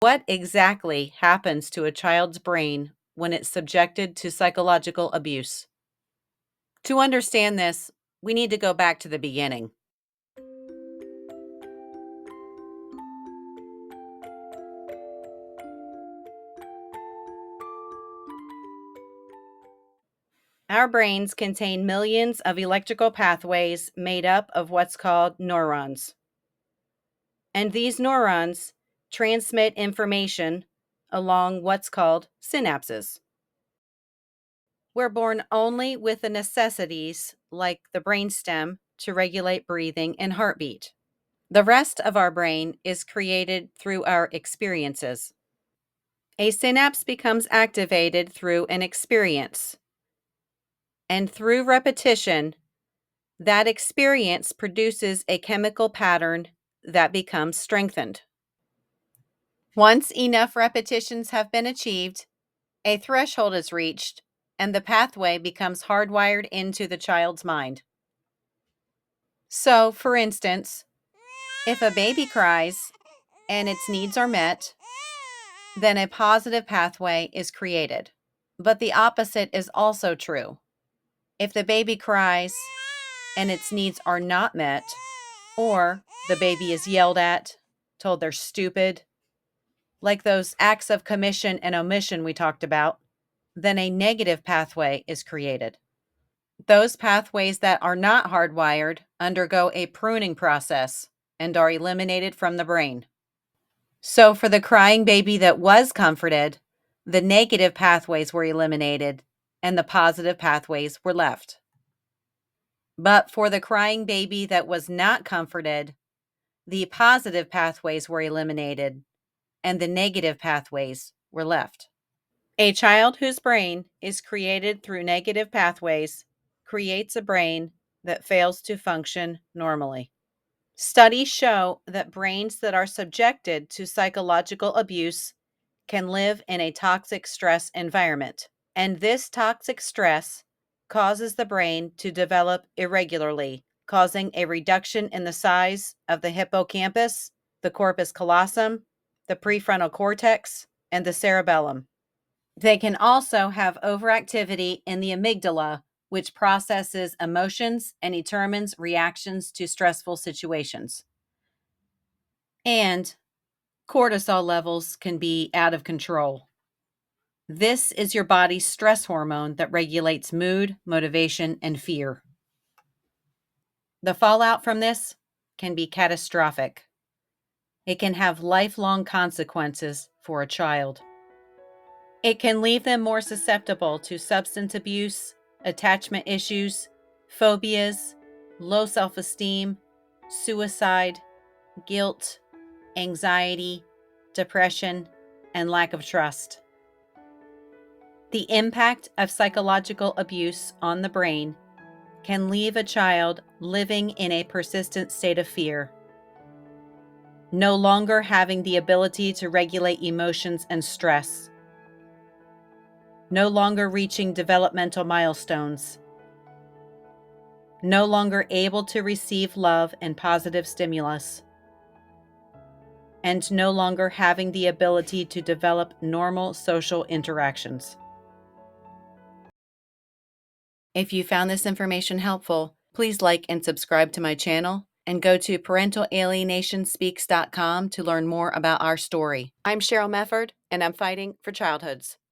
What exactly happens to a child's brain when it's subjected to psychological abuse? To understand this, we need to go back to the beginning. Our brains contain millions of electrical pathways made up of what's called neurons. And these neurons transmit information along what's called synapses. We're born only with the necessities like the brainstem to regulate breathing and heartbeat. The rest of our brain is created through our experiences. A synapse becomes activated through an experience, and through repetition, that experience produces a chemical pattern that becomes strengthened. Once enough repetitions have been achieved, a threshold is reached, and the pathway becomes hardwired into the child's mind. So, for instance, if a baby cries and its needs are met, then a positive pathway is created. But the opposite is also true. If the baby cries and its needs are not met, or the baby is yelled at, told they're stupid, like those acts of commission and omission we talked about, then a negative pathway is created. Those pathways that are not hardwired undergo a pruning process and are eliminated from the brain. So for the crying baby that was comforted, the negative pathways were eliminated and the positive pathways were left. But for the crying baby that was not comforted, the positive pathways were eliminated and the negative pathways were left. A child whose brain is created through negative pathways creates a brain that fails to function normally. Studies show that brains that are subjected to psychological abuse can live in a toxic stress environment, and this toxic stress causes the brain to develop irregularly, causing a reduction in the size of the hippocampus, the corpus callosum, the prefrontal cortex, and the cerebellum. They can also have overactivity in the amygdala, which processes emotions and determines reactions to stressful situations. And cortisol levels can be out of control. This is your body's stress hormone that regulates mood, motivation, and fear. The fallout from this can be catastrophic. It can have lifelong consequences for a child. It can leave them more susceptible to substance abuse, attachment issues, phobias, low self-esteem, suicide, guilt, anxiety, depression, and lack of trust. The impact of psychological abuse on the brain can leave a child living in a persistent state of fear, no longer having the ability to regulate emotions and stress, no longer reaching developmental milestones, no longer able to receive love and positive stimulus, and no longer having the ability to develop normal social interactions. If you found this information helpful, please like and subscribe to my channel and go to ParentalAlienationSpeaks.com to learn more about our story. I'm Cheryl Mefford, and I'm fighting for childhoods.